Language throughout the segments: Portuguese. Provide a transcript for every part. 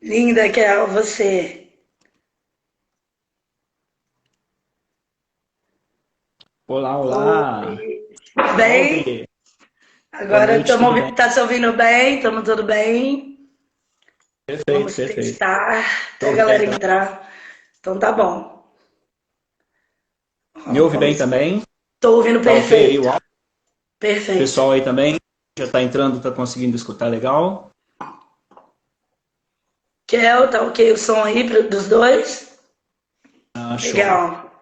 Linda, Kel, você. Olá, olá! Oi. Bem? Salve! Boa Agora noite, estamos tudo bem? tá se ouvindo bem? Estamos tudo bem? Perfeito, Vamos perfeito. testar Me até a ouve bem galera também? entrar. Então tá bom. Me Ó, ouve bem vamos. também? Tô ouvindo Tá ok aí o perfeito. áudio? O Perfeito. pessoal aí também já tá entrando, tá conseguindo escutar legal? Kel, tá ok o som aí dos dois? Ah, show. Legal.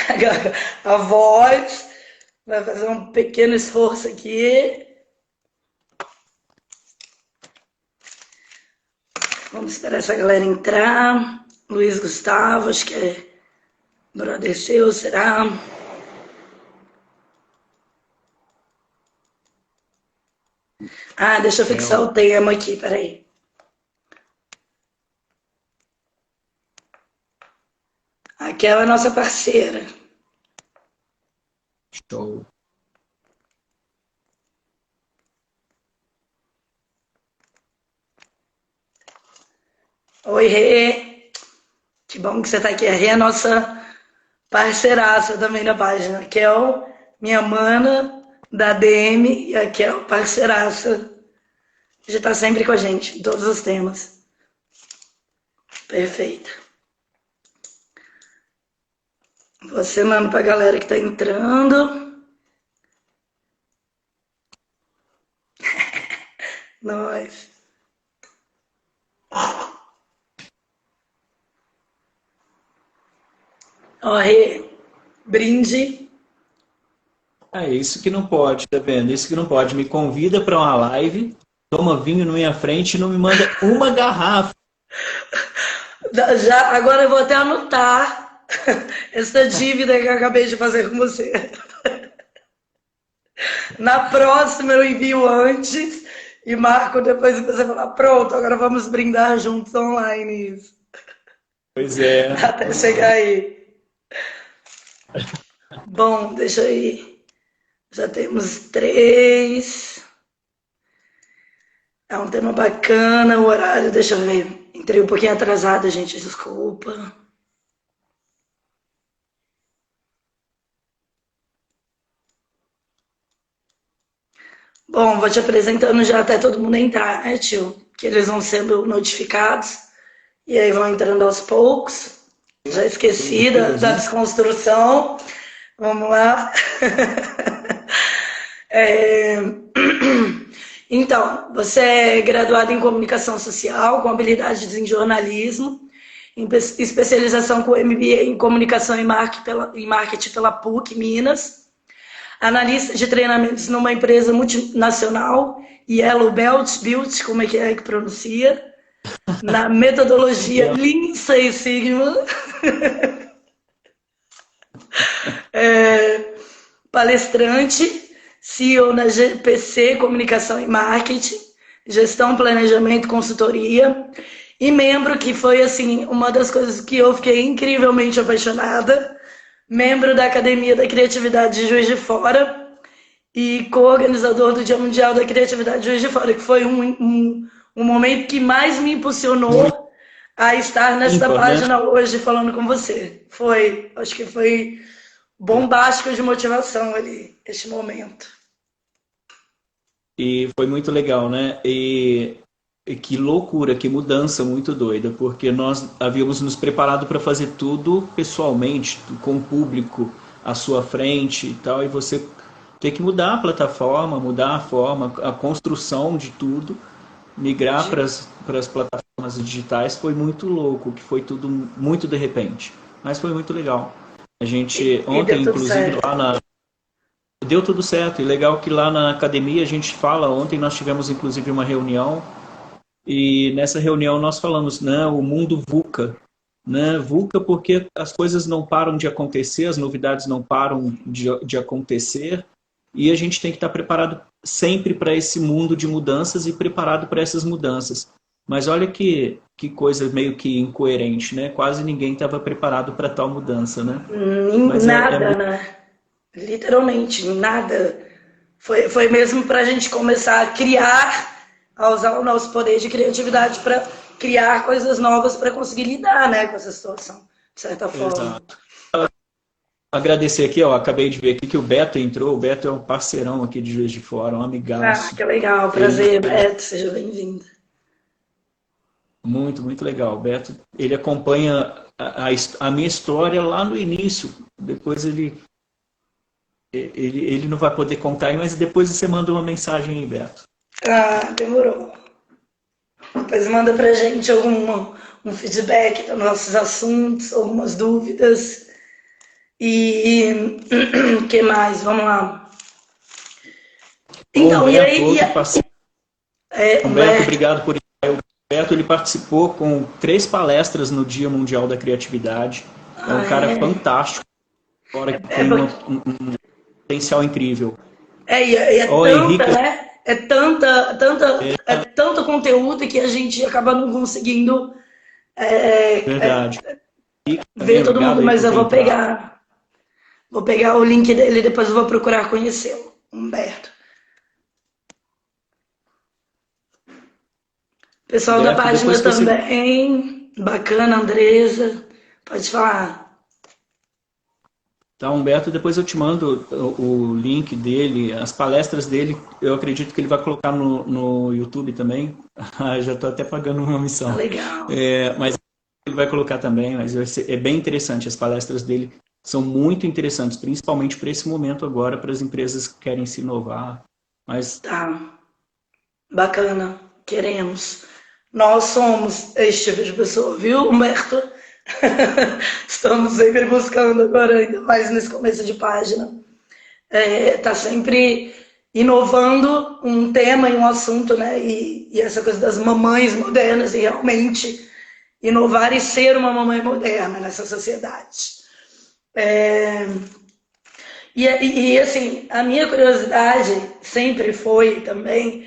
Agora a voz vai fazer um pequeno esforço aqui. Vamos esperar essa galera entrar. Luiz Gustavo, acho que é brother seu, será? Ah, deixa eu fixar É, o tema aqui, peraí. Aquela é a nossa parceira. show. Oi, Rê. Que bom que você tá aqui. A Rê é a nossa parceiraça também na página. A Kel, minha mana da DM, e a Kel, parceiraça. Já tá sempre com a gente, em todos os temas. Perfeito. Você manda pra galera que tá entrando. Nós. Ó, Rê, brinde. É isso que não pode, tá vendo? Isso que não pode. Me convida para uma live, toma vinho na minha frente e não me manda uma garrafa. Já, agora eu vou até anotar essa dívida que eu acabei de fazer com você. Na próxima eu envio antes e marco depois e você falar, pronto, agora vamos brindar juntos online. Isso. Pois é. Até chegar aí. Bom, deixa eu ir. Já temos três. É um tema bacana, o horário, deixa eu ver. Entrei um pouquinho atrasada, gente, desculpa. Bom, vou te apresentando já até todo mundo entrar, né, tio? Que eles vão sendo notificados e aí vão entrando aos poucos. Já esqueci da Belezinha. desconstrução. Vamos lá. É, Então, você é graduado em comunicação social, com habilidades em jornalismo, em especialização com MBA em comunicação e marketing pela PUC Minas, analista de treinamentos numa empresa multinacional, Yellow Belt, Built, como é que pronuncia, na metodologia É, Lean Six Sigma, é, palestrante, CEO na GPC, Comunicação e Marketing, Gestão, Planejamento, Consultoria, e membro que foi assim uma das coisas que eu fiquei incrivelmente apaixonada, membro da Academia da Criatividade de Juiz de Fora e co-organizador do Dia Mundial da Criatividade de Juiz de Fora, que foi um momento que mais me muito impulsionou a estar nesta ímpar, né? página hoje falando com você. Acho que foi bombástico de motivação ali, este momento. E foi muito legal, né? E que loucura, que mudança muito doida, porque nós havíamos nos preparado para fazer tudo pessoalmente, com o público à sua frente e tal, e você ter que mudar a plataforma, mudar a forma, a construção de tudo, migrar De- para as plataformas digitais foi muito louco, que foi tudo muito de repente, mas foi muito legal. A gente e deu ontem, tudo inclusive, certo. lá na deu tudo certo, e legal que lá na academia a gente fala, ontem nós tivemos inclusive uma reunião, e nessa reunião nós falamos, né, o mundo VUCA, né, VUCA porque as coisas não param de acontecer, as novidades não param de acontecer, e a gente tem que estar preparado sempre para esse mundo de mudanças e preparado para essas mudanças. Mas olha que coisa meio que incoerente, né? Quase ninguém estava preparado para tal mudança, né? Mas Nada, né? Literalmente, nada. Foi mesmo para a gente começar a criar, a usar o nosso poder de criatividade para criar coisas novas para conseguir lidar, né, com essa situação, de certa forma. exato. Agradecer aqui, ó, acabei de ver aqui que o Beto entrou. O Beto é um parceirão aqui de Juiz de Fora, um Ah, amigaço. que legal, prazer, Beto, seja bem-vindo. Muito, muito legal. O Beto, ele acompanha a minha história lá no início. Depois ele não vai poder contar aí, mas depois você manda uma mensagem aí, Beto. Ah, demorou. Depois manda pra gente um feedback dos nossos assuntos, algumas dúvidas. E o que mais? Vamos lá. Então, e Humberto, aí? outro parceiro. Humberto, Humberto, obrigado por isso. O Humberto, ele participou com 3 palestras no Dia Mundial da Criatividade. É um cara fantástico, agora que tem um potencial incrível. e é Ó, tanta, Henrique, né? É tanto conteúdo que a gente acaba não conseguindo verdade. Henrique também, ver todo obrigado mundo, aí mas por eu ter entrado. vou pegar o link dele e depois eu vou procurar conhecê-lo, Humberto. Pessoal da Humberto, página depois que você também, bacana, Andresa, pode falar. Tá, Humberto, depois eu te mando o link dele, as palestras dele, eu acredito que ele vai colocar no YouTube também. Já estou até pagando uma Tá missão. legal. Mas ele vai colocar também, mas é bem interessante, as palestras dele são muito interessantes, principalmente para esse momento agora, para as empresas que querem se inovar. Mas Tá, bacana, queremos. Nós somos esse tipo de pessoa, viu, Humberto? Estamos sempre buscando agora, ainda mais nesse começo de página. Tá sempre inovando um tema e um assunto, né? E essa coisa das mamães modernas e realmente inovar e ser uma mamãe moderna nessa sociedade. Assim, a minha curiosidade sempre foi também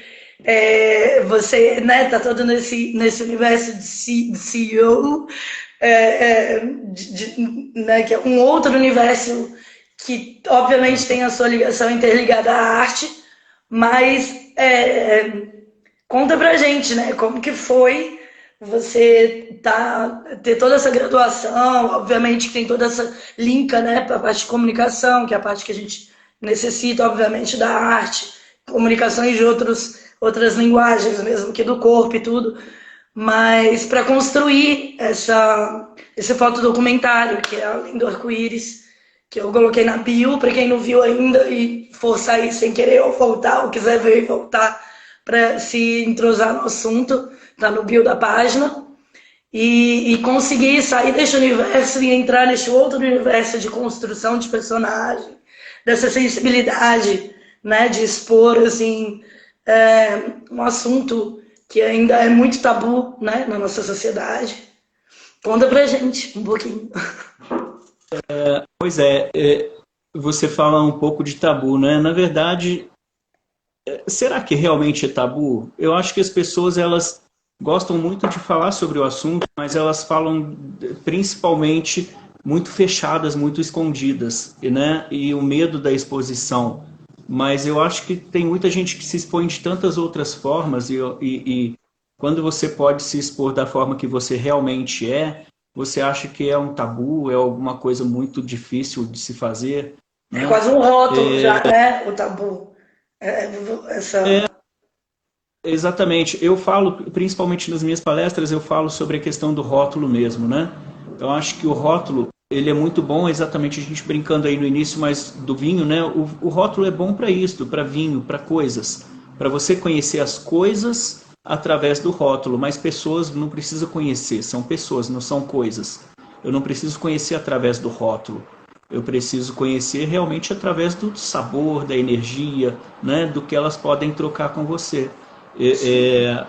você, né, tá todo nesse universo de CEO, né, que é um outro universo que obviamente tem a sua ligação interligada à arte, mas conta pra gente, né, como que foi você ter toda essa graduação, obviamente que tem toda essa linka, né, para a parte de comunicação, que é a parte que a gente necessita, obviamente, da arte, comunicações de outras linguagens, mesmo que do corpo e tudo, mas para construir esse fotodocumentário, que é Além do Arco-Íris, que eu coloquei na bio, para quem não viu ainda e for sair sem querer ou voltar, ou quiser ver e voltar para se entrosar no assunto, tá no bio da página, e conseguir sair deste universo e entrar neste outro universo de construção de personagem, dessa sensibilidade, né, de expor assim, um assunto que ainda é muito tabu, né, na nossa sociedade. Conta pra gente um pouquinho. Pois você fala um pouco de tabu, né? Na verdade, será que realmente é tabu? Eu acho que as pessoas, elas gostam muito de falar sobre o assunto, mas elas falam principalmente muito fechadas, muito escondidas, né? E o medo da exposição. Mas eu acho que tem muita gente que se expõe de tantas outras formas e quando você pode se expor da forma que você realmente você acha que é um tabu, é alguma coisa muito difícil de se fazer, É né? quase um rótulo já, né? O tabu. Essa. Exatamente. Eu falo, principalmente nas minhas palestras, eu falo sobre a questão do rótulo mesmo, né? Eu acho que o rótulo, ele é muito bom, exatamente a gente brincando aí no início, mas do vinho, né? O rótulo é bom para isso, para vinho, para coisas. Para você conhecer as coisas através do rótulo, mas pessoas não precisa conhecer, são pessoas, não são coisas. Eu não preciso conhecer através do rótulo. Eu preciso conhecer realmente através do sabor, da energia, né? Do que elas podem trocar com você. É,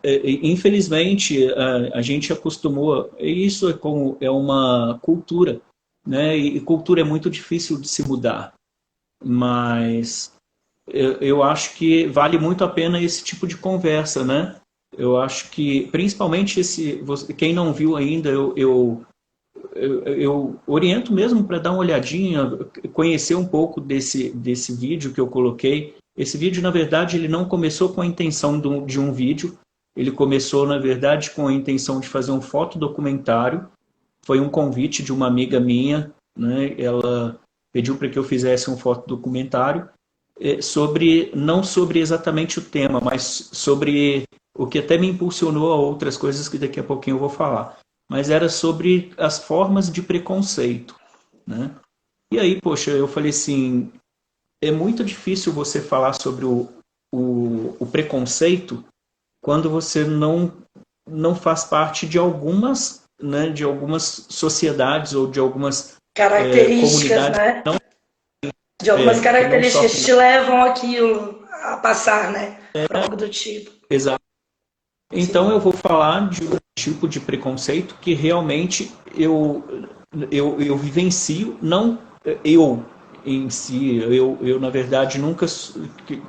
Infelizmente, a gente acostumou, isso é uma cultura, né? E cultura é muito difícil de se mudar. Mas eu acho que vale muito a pena esse tipo de conversa, né? Eu acho que, principalmente quem não viu ainda, eu oriento mesmo para dar uma olhadinha, conhecer um pouco desse vídeo que eu coloquei. Esse vídeo, na verdade, ele não começou com a intenção de um vídeo, ele começou, na verdade, com a intenção de fazer um fotodocumentário. Foi um convite de uma amiga minha, né? Ela pediu para que eu fizesse um fotodocumentário não sobre exatamente o tema, mas sobre o que até me impulsionou a outras coisas que daqui a pouquinho eu vou falar. Mas era sobre as formas de preconceito, né? E aí, poxa, eu falei assim, é muito difícil você falar sobre o preconceito quando você não faz parte de algumas, né, de algumas sociedades ou de algumas Características, comunidades, né? De algumas que não características que sofrem. te levam aquilo a passar, né? Por algo do tipo. Exato. Então Sim. eu vou falar de um tipo de preconceito que realmente eu vivencio, não eu em si, eu na verdade nunca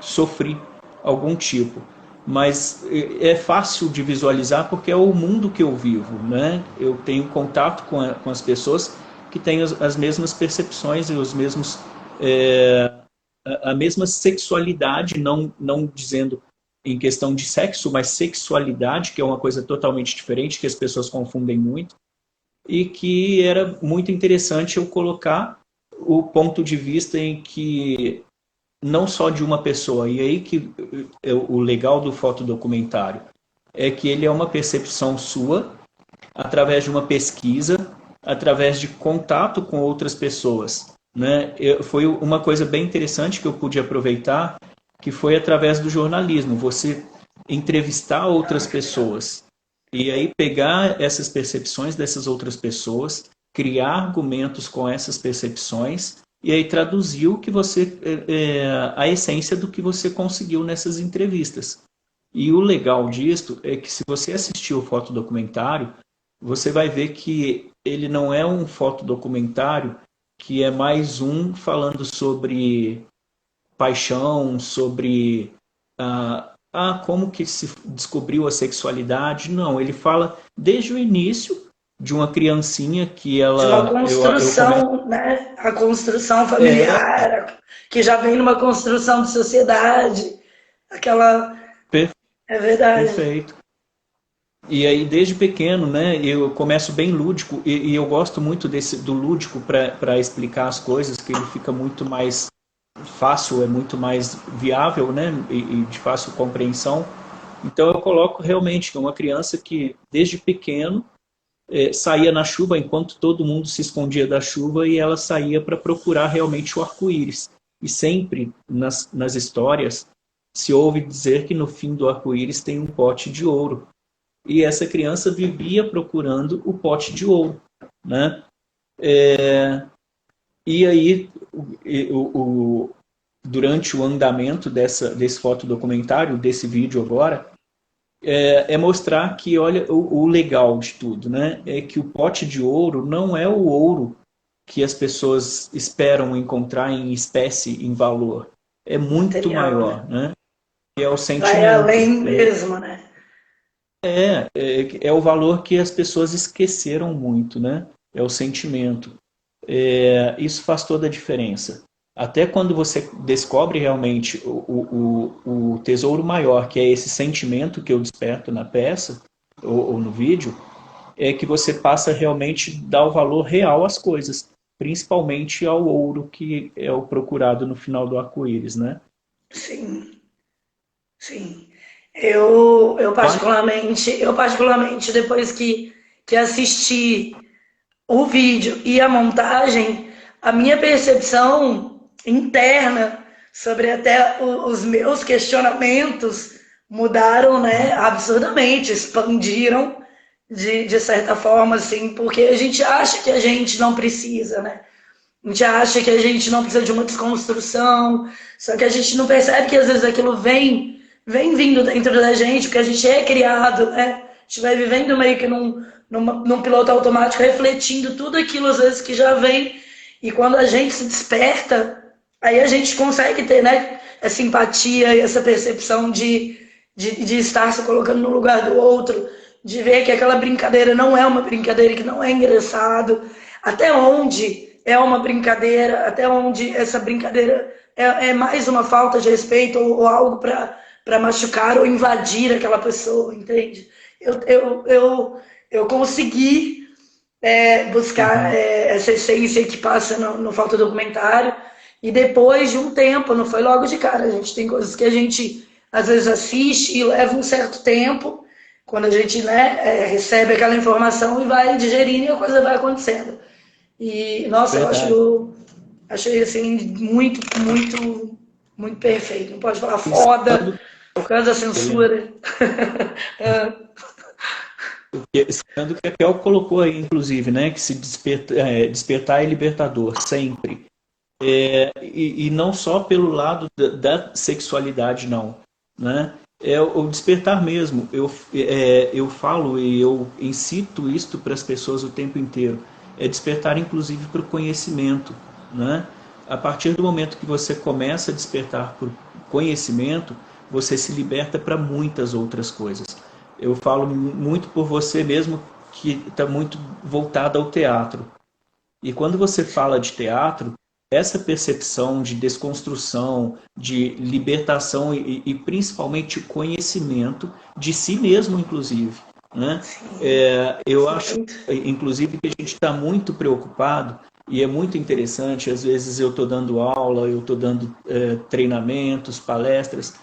sofri algum tipo, mas é fácil de visualizar porque é o mundo que eu vivo, né? Eu tenho contato com as pessoas que têm as mesmas percepções e os mesmos a mesma sexualidade, não dizendo em questão de sexo, mas sexualidade, que é uma coisa totalmente diferente, que as pessoas confundem muito, e que era muito interessante eu colocar o ponto de vista em que não só de uma pessoa, e aí que o legal do fotodocumentário é que ele é uma percepção sua, através de uma pesquisa, através de contato com outras pessoas. Né? Foi uma coisa bem interessante que eu pude aproveitar, que foi através do jornalismo, você entrevistar outras pessoas e aí pegar essas percepções dessas outras pessoas, criar argumentos com essas percepções e aí traduzir o que você a essência do que você conseguiu nessas entrevistas. E o legal disto é que se você assistir o fotodocumentário, você vai ver que ele não é um fotodocumentário que é mais um falando sobre paixão, sobre como que se descobriu a sexualidade. Não, ele fala desde o início de uma criancinha que De uma eu começo, construção, né? A construção familiar, que já vem numa construção de sociedade. Aquela. É verdade. perfeito. E aí, desde pequeno, né, eu começo bem lúdico, e eu gosto muito do lúdico para explicar as coisas, que ele fica muito mais fácil, é muito mais viável, né, e de fácil compreensão. Então, eu coloco realmente uma criança que, desde pequeno, saía na chuva enquanto todo mundo se escondia da chuva e ela saía para procurar realmente o arco-íris. E sempre nas histórias se ouve dizer que no fim do arco-íris tem um pote de ouro. E essa criança vivia procurando o pote de ouro, né? E aí, durante o andamento desse fotodocumentário, desse vídeo agora, mostrar que, olha, o legal de tudo, né? É que o pote de ouro não é o ouro que as pessoas esperam encontrar em espécie, em valor. É muito Material, né? maior, né? É o Vai sentimento. além mesmo, né? É o valor que as pessoas esqueceram muito, né? É o sentimento. Isso faz toda a diferença. Até quando você descobre realmente o tesouro maior, que é esse sentimento que eu desperto na peça ou no vídeo, é que você passa realmente a dar o valor real às coisas, principalmente ao ouro que é o procurado no final do arco-íris, né? Sim, sim. Eu particularmente, depois que assisti o vídeo e a montagem, a minha percepção interna sobre até os meus questionamentos mudaram, né, absurdamente, expandiram de certa forma, assim, porque a gente acha que a gente não precisa, né? A gente acha que a gente não precisa de uma desconstrução, só que a gente não percebe que às vezes aquilo vem vindo dentro da gente, porque a gente é criado, né? A gente vai vivendo meio que num piloto automático, refletindo tudo aquilo às vezes que já vem. E quando a gente se desperta, aí a gente consegue ter, né, essa empatia e essa percepção de estar se colocando no lugar do outro, de ver que aquela brincadeira não é uma brincadeira, que não é engraçado, até onde é uma brincadeira, até onde essa brincadeira é mais uma falta de respeito ou algo para machucar ou invadir aquela pessoa, entende? Eu consegui buscar Uhum. essa essência que passa no Falta Documentário. E depois de um tempo, não foi logo de cara, a gente tem coisas que a gente às vezes assiste e leva um certo tempo, quando a gente, né, recebe aquela informação e vai digerindo e a coisa vai acontecendo. E, nossa, eu Verdade. achei assim, muito perfeito. Não pode falar E foda citando, por causa da censura. citando que a Kel colocou aí, inclusive, né, que se despertar é libertador, sempre. E não só pelo lado da sexualidade, não. Né? É o despertar mesmo. Eu falo e eu incito isto para as pessoas o tempo inteiro. É despertar, inclusive, para o conhecimento. Né? A partir do momento que você começa a despertar por conhecimento, você se liberta para muitas outras coisas. Eu falo muito por você mesmo, que está muito voltado ao teatro. E quando você fala de teatro, essa percepção de desconstrução, de libertação e principalmente conhecimento de si mesmo, inclusive. Né? Sim, Eu acho, muito. inclusive, que a gente está muito preocupado e é muito interessante. Às vezes eu estou dando aula, eu estou dando treinamentos, palestras,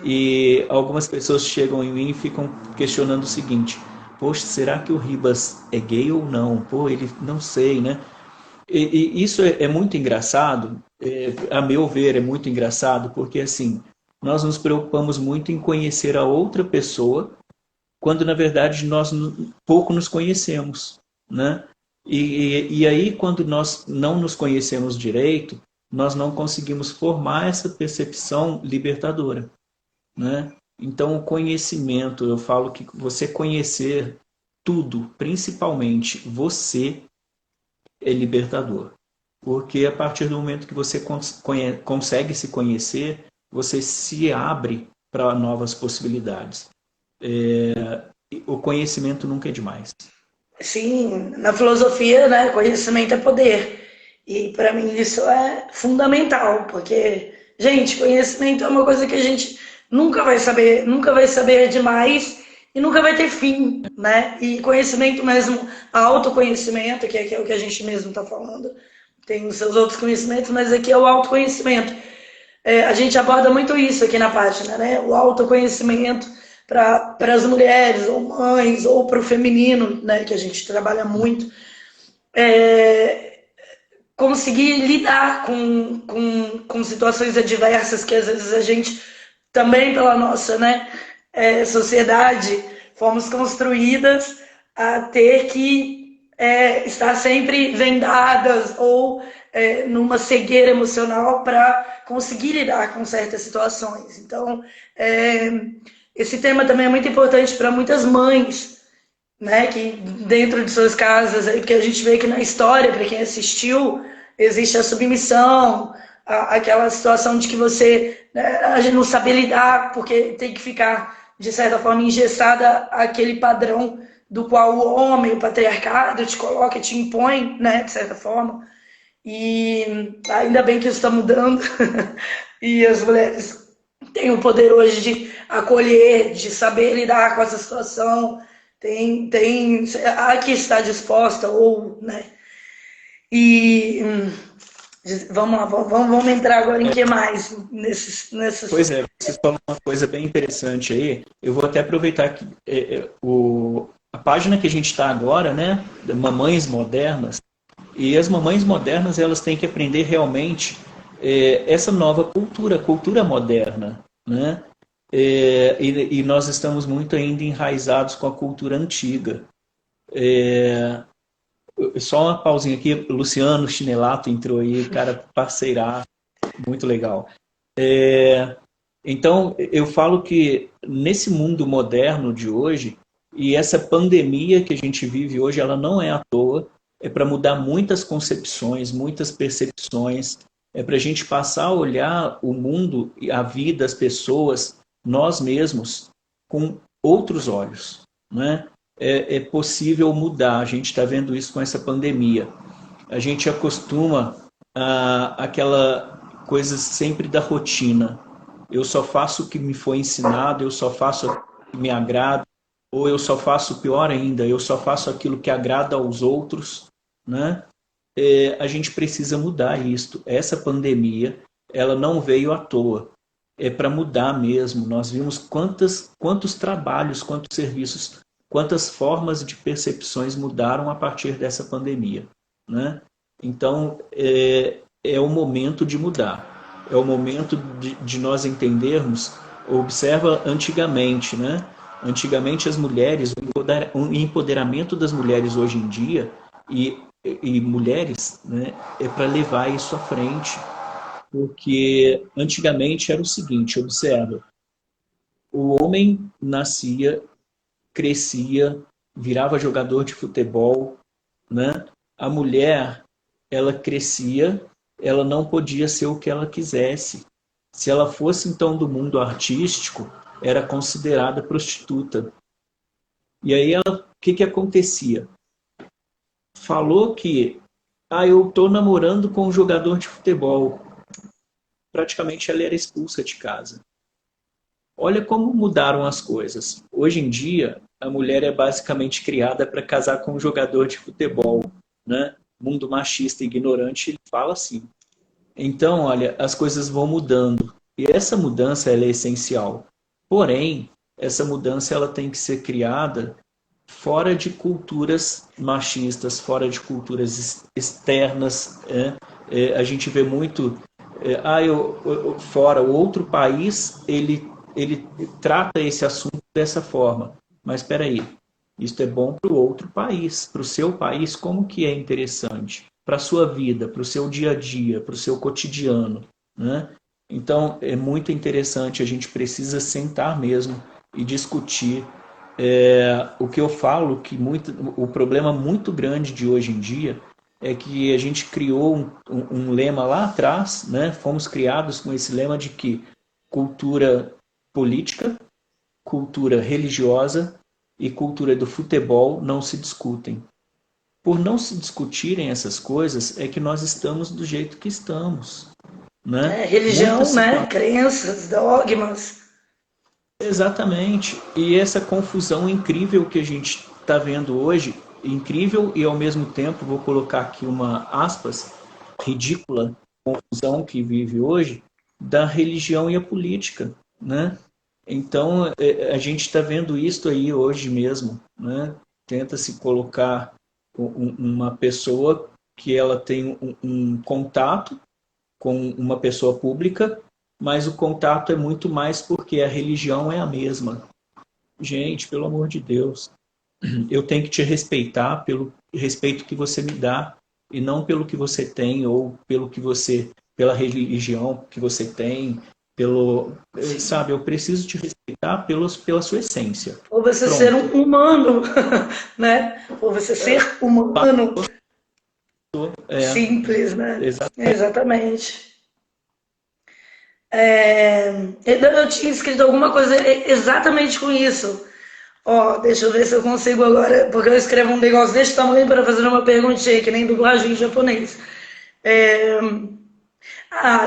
e algumas pessoas chegam em mim e ficam questionando o seguinte: poxa, será que o Ribas é gay ou não? Pô, ele não sei, né? E isso é muito engraçado, a meu ver, é muito engraçado, porque assim, nós nos preocupamos muito em conhecer a outra pessoa, quando na verdade nós pouco nos conhecemos, né? E aí, quando nós não nos conhecemos direito, nós não conseguimos formar essa percepção libertadora, né? Então, o conhecimento, eu falo que você conhecer tudo, principalmente você, é libertador. Porque a partir do momento que você consegue se conhecer, você se abre para novas possibilidades. O conhecimento nunca é demais. Sim, na filosofia, né, conhecimento é poder. E para mim isso é fundamental, porque, gente, conhecimento é uma coisa que a gente nunca vai saber demais e nunca vai ter fim, né? E conhecimento mesmo, autoconhecimento, que é o que a gente mesmo está falando, tem os seus outros conhecimentos, mas aqui é o autoconhecimento. A gente aborda muito isso aqui na página, né? O autoconhecimento para as mulheres, ou mães, ou para o feminino, né? Que a gente trabalha muito. É, conseguir lidar com situações adversas que às vezes a gente, também pela nossa, né, sociedade, fomos construídas a ter que estar sempre vendadas ou numa cegueira emocional para conseguir lidar com certas situações. Então, é, esse tema também é muito importante para muitas mães, né, que dentro de suas casas, aí, porque a gente vê que na história, para quem assistiu, existe a submissão, aquela situação de que você, né, a gente não sabe lidar, porque tem que ficar, de certa forma, engessada aquele padrão do qual o homem, o patriarcado, te coloca, te impõe, né, de certa forma. E ainda bem que isso está mudando, e as mulheres têm o poder hoje de acolher, de saber lidar com essa situação, tem a que está disposta, ou, né? E vamos lá, vamos entrar agora em que mais nesses. Pois é, você falou uma coisa bem interessante aí. Eu vou até aproveitar que a página que a gente está agora, né, de Mamães Modernas, e as mamães modernas elas têm que aprender realmente essa nova cultura, cultura moderna, né? E nós estamos muito ainda enraizados com a cultura antiga. Só uma pausinha aqui, Luciano Chinelato entrou aí, cara parceiraço, muito legal. Então, eu falo que nesse mundo moderno de hoje, e essa pandemia que a gente vive hoje, ela não é à toa, é para mudar muitas concepções, muitas percepções. É para a gente passar a olhar o mundo, a vida, as pessoas, nós mesmos, com outros olhos, né? É possível mudar. A gente está vendo isso com essa pandemia. A gente acostuma aquela coisa sempre da rotina. Eu só faço o que me foi ensinado, eu só faço o que me agrada, ou eu só faço pior ainda, eu só faço aquilo que agrada aos outros, né? A gente precisa mudar isto. Essa pandemia, ela não veio à toa. É para mudar mesmo. Nós vimos quantos trabalhos, quantos serviços, quantas formas de percepções mudaram a partir dessa pandemia, né? Então, é o momento de mudar. É o momento de nós entendermos. Observa antigamente, né? Antigamente as mulheres, o empoderamento das mulheres hoje em dia e mulheres, né, é para levar isso à frente. Porque antigamente era o seguinte, observa, o homem nascia, crescia, virava jogador de futebol, né? A mulher, ela crescia, ela não podia ser o que ela quisesse. Se ela fosse então do mundo artístico, era considerada prostituta. E aí o que acontecia? Falou que eu estou namorando com um jogador de futebol. Praticamente ela era expulsa de casa. Olha como mudaram as coisas. Hoje em dia, a mulher é basicamente criada para casar com um jogador de futebol, né? Mundo machista e ignorante, ele fala assim. Então, olha, as coisas vão mudando. E essa mudança ela é essencial. Porém, essa mudança ela tem que ser criada fora de culturas machistas, fora de culturas externas. A gente vê muito fora o outro país ele trata esse assunto dessa forma, mas espera aí, isso é bom para o outro país, para o seu país, como que é interessante para a sua vida, para o seu dia a dia, para o seu cotidiano, né? Então é muito interessante, a gente precisa sentar mesmo e discutir. O que eu falo que o problema muito grande de hoje em dia é que a gente criou um lema lá atrás, né? Fomos criados com esse lema de que cultura política, cultura religiosa e cultura do futebol não se discutem. Por não se discutirem essas coisas é que nós estamos do jeito que estamos, né? Religião, né? Crenças, dogmas. Exatamente. E essa confusão incrível que a gente está vendo hoje, incrível e ao mesmo tempo, vou colocar aqui uma aspas, ridícula confusão que vive hoje, da religião e a política, né? Então, a gente está vendo isso aí hoje mesmo, né? Tenta se colocar uma pessoa que ela tem um contato com uma pessoa pública, mas o contato é muito mais porque a religião é a mesma. Gente, pelo amor de Deus, eu tenho que te respeitar pelo respeito que você me dá e não pelo que você tem ou pela religião que você tem, sabe, eu preciso te respeitar pela sua essência. Ou você Pronto. ser um humano, né? Ou você ser humano. Simples, né? Exatamente. Eu tinha escrito alguma coisa exatamente com isso. Deixa eu ver se eu consigo agora, porque eu escrevo um negócio desse tamanho para fazer uma perguntinha, que nem dublagem em japonês.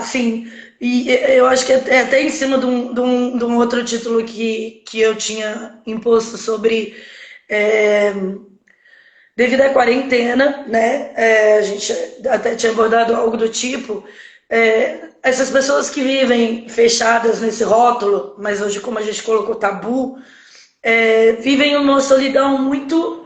Sim. E eu acho que até em cima de um outro título que eu tinha imposto sobre devido à quarentena, né? A gente até tinha abordado algo do tipo. Essas pessoas que vivem fechadas nesse rótulo, mas hoje, como a gente colocou tabu, vivem uma solidão muito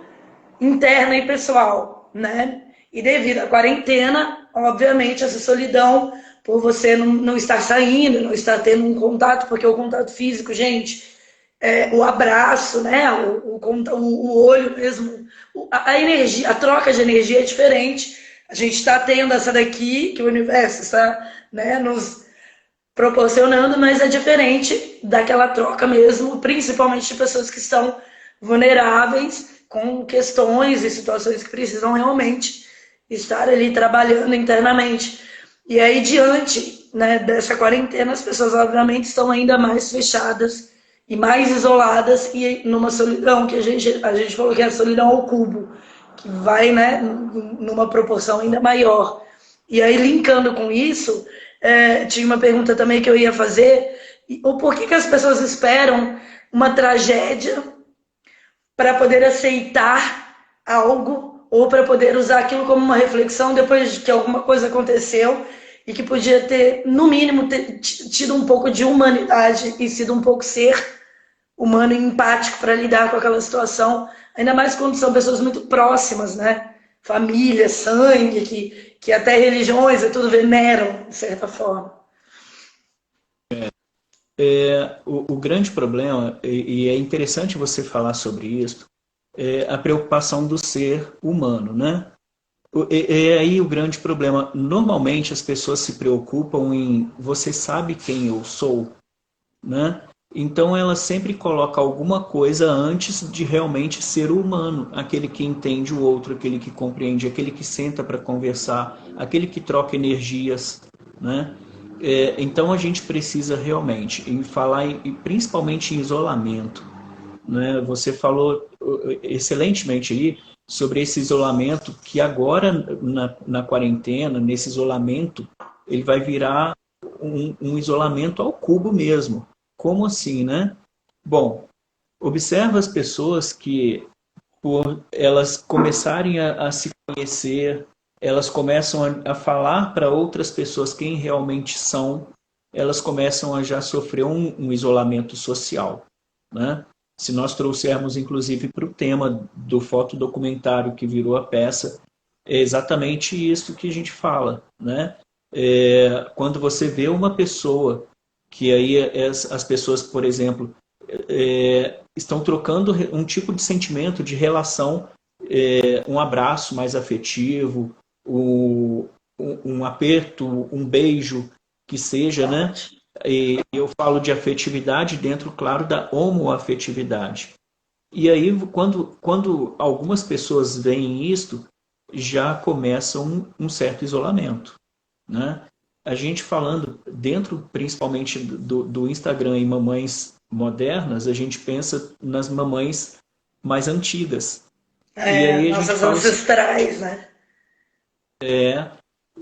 interna e pessoal, né? E devido à quarentena, obviamente, essa solidão, por você não estar saindo, não estar tendo um contato, porque o contato físico, gente, o abraço, né? O olho mesmo, a energia, a troca de energia é diferente. A gente está tendo essa daqui, que o universo está, né, nos proporcionando, mas é diferente daquela troca mesmo, principalmente de pessoas que estão vulneráveis, com questões e situações que precisam realmente estar ali trabalhando internamente. E aí, diante, né, dessa quarentena, as pessoas, obviamente, estão ainda mais fechadas e mais isoladas e numa solidão que a gente falou que é a solidão ao cubo, que vai, né, numa proporção ainda maior. E aí, linkando com isso, tinha uma pergunta também que eu ia fazer, o porquê que as pessoas esperam uma tragédia para poder aceitar algo ou para poder usar aquilo como uma reflexão depois de que alguma coisa aconteceu e que podia ter, no mínimo, tido um pouco de humanidade e sido um pouco ser humano e empático para lidar com aquela situação, ainda mais quando são pessoas muito próximas, né? Família, sangue, que até religiões e tudo veneram, de certa forma. O grande problema, e é interessante você falar sobre isso, é a preocupação do ser humano, né? É aí o grande problema. Normalmente as pessoas se preocupam em você sabe quem eu sou, né? Então ela sempre coloca alguma coisa antes de realmente ser humano, aquele que entende o outro, aquele que compreende, aquele que senta para conversar, aquele que troca energias, né? Então a gente precisa realmente em falar, principalmente em isolamento, né? Você falou excelentemente aí sobre esse isolamento que agora na quarentena, nesse isolamento, ele vai virar um isolamento ao cubo mesmo. Como assim, né? Bom, observa as pessoas que por elas começarem a se conhecer, elas começam a falar para outras pessoas quem realmente são, elas começam a já sofrer um isolamento social, né? Se nós trouxermos, inclusive, para o tema do fotodocumentário que virou a peça, é exatamente isso que a gente fala, né? Quando você vê uma pessoa, que aí as pessoas, por exemplo, estão trocando um tipo de sentimento, de relação, um abraço mais afetivo, um aperto, um beijo, que seja, né? E eu falo de afetividade dentro, claro, da homoafetividade. E aí, quando algumas pessoas veem isto, já começa um certo isolamento, né? A gente falando dentro, principalmente do Instagram e mamães modernas, a gente pensa nas mamães mais antigas. E aí a gente Nossas fala o seguinte, ancestrais, né?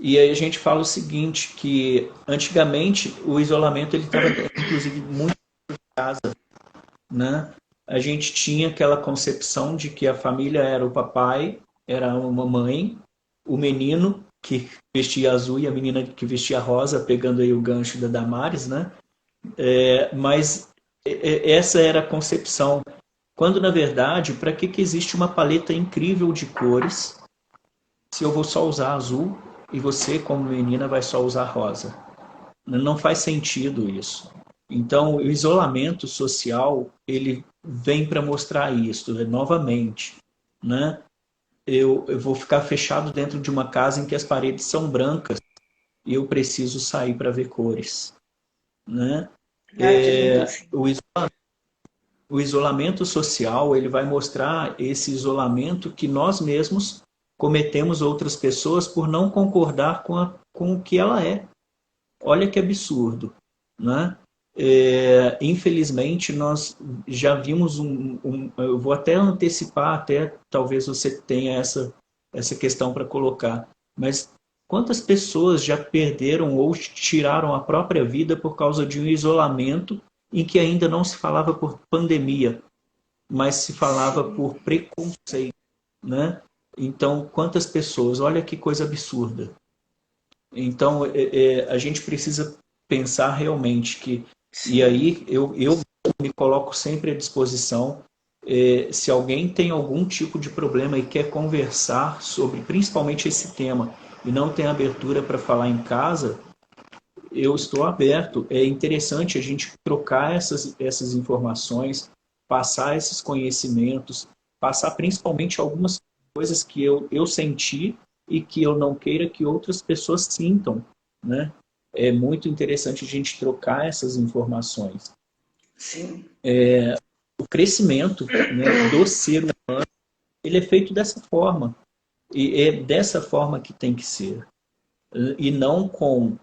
e aí a gente fala o seguinte, que antigamente o isolamento ele estava inclusive muito em casa, né? A gente tinha aquela concepção de que a família era o papai, era uma mãe, o menino que vestia azul e a menina que vestia rosa, pegando aí o gancho da Damares, né? Mas essa era a concepção. Quando, na verdade, para que existe uma paleta incrível de cores se eu vou só usar azul e você, como menina, vai só usar rosa? Não faz sentido isso. Então, o isolamento social, ele vem para mostrar isso, novamente, né? Eu vou ficar fechado dentro de uma casa em que as paredes são brancas e eu preciso sair para ver cores, né? Ah, que lindo, assim. O isolamento social, ele vai mostrar esse isolamento que nós mesmos cometemos outras pessoas por não concordar com o que ela é. Olha que absurdo, né? Infelizmente, nós já vimos eu vou até antecipar, até talvez você tenha essa questão para colocar, mas quantas pessoas já perderam ou tiraram a própria vida por causa de um isolamento em que ainda não se falava por pandemia, mas se falava Sim, por preconceito, né? Então, quantas pessoas, olha que coisa absurda. Então, a gente precisa pensar realmente que, e sim, aí eu me coloco sempre à disposição, se alguém tem algum tipo de problema e quer conversar sobre principalmente esse tema e não tem abertura para falar em casa, eu estou aberto. É interessante a gente trocar essas informações, passar esses conhecimentos, passar principalmente algumas coisas que eu senti e que eu não queira que outras pessoas sintam, né? É muito interessante a gente trocar essas informações. sim. O crescimento, né, do ser humano, ele é feito dessa forma. E é dessa forma que tem que ser. e não com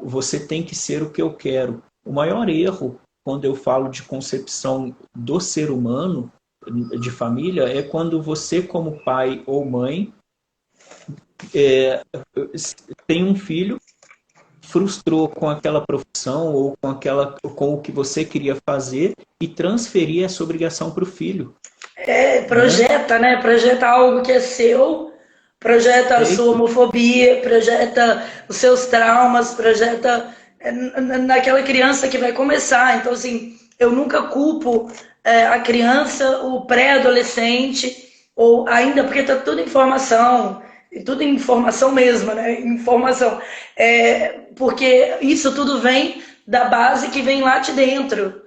você tem que ser o que eu quero. O maior erro, quando eu falo de concepção do ser humano, de família, é quando você, como pai ou mãe, é, tem um filho, frustrou com aquela profissão ou com o que você queria fazer e transferir essa obrigação para o filho, né? Projeta, né? Projeta algo que é seu, projeta a É sua isso. homofobia, projeta os seus traumas, projeta naquela criança que vai começar. Então, assim, eu nunca culpo a criança, o pré-adolescente, ou ainda, porque tá tudo informação, e tudo informação mesmo, né? Informação. Porque isso tudo vem da base que vem lá de dentro.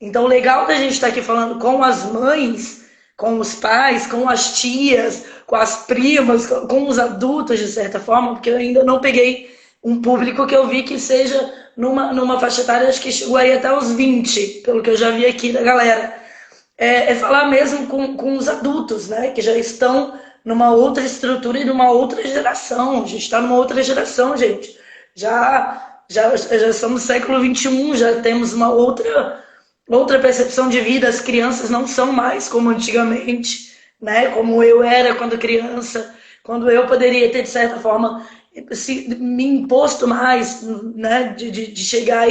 Então, o legal da gente estar aqui falando com as mães, com os pais, com as tias, com as primas, com os adultos, de certa forma, porque eu ainda não peguei um público que eu vi que seja numa faixa etária, acho que chegou aí até os 20, pelo que eu já vi aqui da galera. Falar mesmo com os adultos, né, que já estão numa outra estrutura e numa outra geração. A gente está numa outra geração, gente. Já somos século XXI, já temos uma outra percepção de vida. As crianças não são mais como antigamente, né? Como eu era quando criança, quando eu poderia ter, de certa forma, me imposto mais, né? De chegar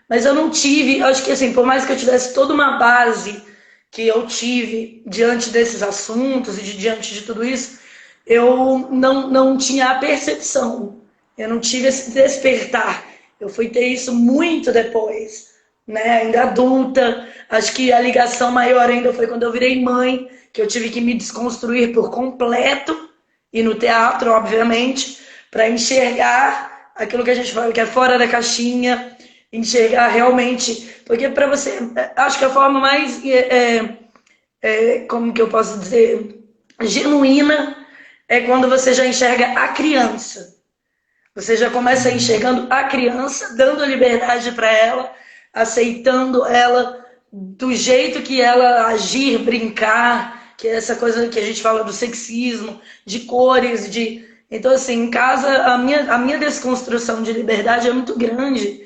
mas eu não tive, acho que assim, por mais que eu tivesse toda uma base que eu tive diante desses assuntos e diante de tudo isso, eu não tinha a percepção, eu não tive esse despertar. Eu fui ter isso muito depois, né? Ainda adulta. Acho que a ligação maior ainda foi quando eu virei mãe, que eu tive que me desconstruir por completo, e no teatro, obviamente, para enxergar aquilo que a gente fala que é fora da caixinha, enxergar realmente. Porque para você, acho que a forma mais, como que eu posso dizer, genuína é quando você já enxerga a criança. Você já começa Uhum. enxergando a criança, dando liberdade para ela, aceitando ela do jeito que ela agir, brincar, que é essa coisa que a gente fala do sexismo, de cores, de. Então, assim, em casa, a minha desconstrução de liberdade é muito grande.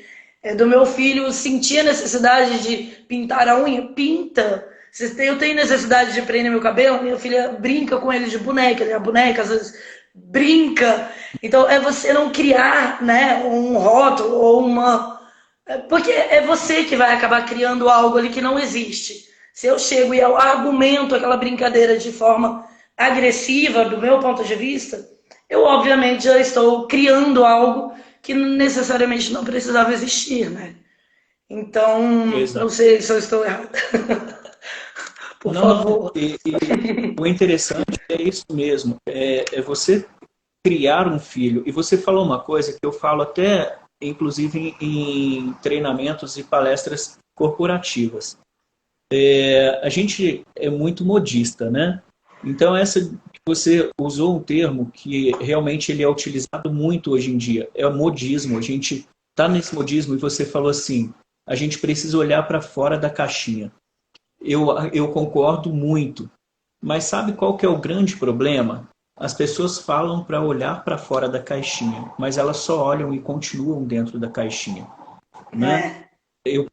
Do meu filho sentir a necessidade de pintar a unha, pinta. Eu tenho necessidade de prender meu cabelo, minha filha brinca com ele de boneca, né? A boneca às vezes brinca. Então é você não criar, né, um rótulo ou uma. Porque é você que vai acabar criando algo ali que não existe. Se eu chego e eu argumento aquela brincadeira de forma agressiva, do meu ponto de vista, eu obviamente já estou criando algo que necessariamente não precisava existir, né? Então, não Exato. sei se eu estou errado. Por Não, não. favor. E o interessante é isso mesmo. É você criar um filho. E você falou uma coisa que eu falo até, inclusive, em treinamentos e palestras corporativas. A gente é muito modista, né? Então, você usou um termo que realmente ele é utilizado muito hoje em dia. É o modismo. A gente está nesse modismo e você falou assim, a gente precisa olhar para fora da caixinha. Eu concordo muito. Mas sabe qual que é o grande problema? As pessoas falam para olhar para fora da caixinha, mas elas só olham e continuam dentro da caixinha, né? Né? Eu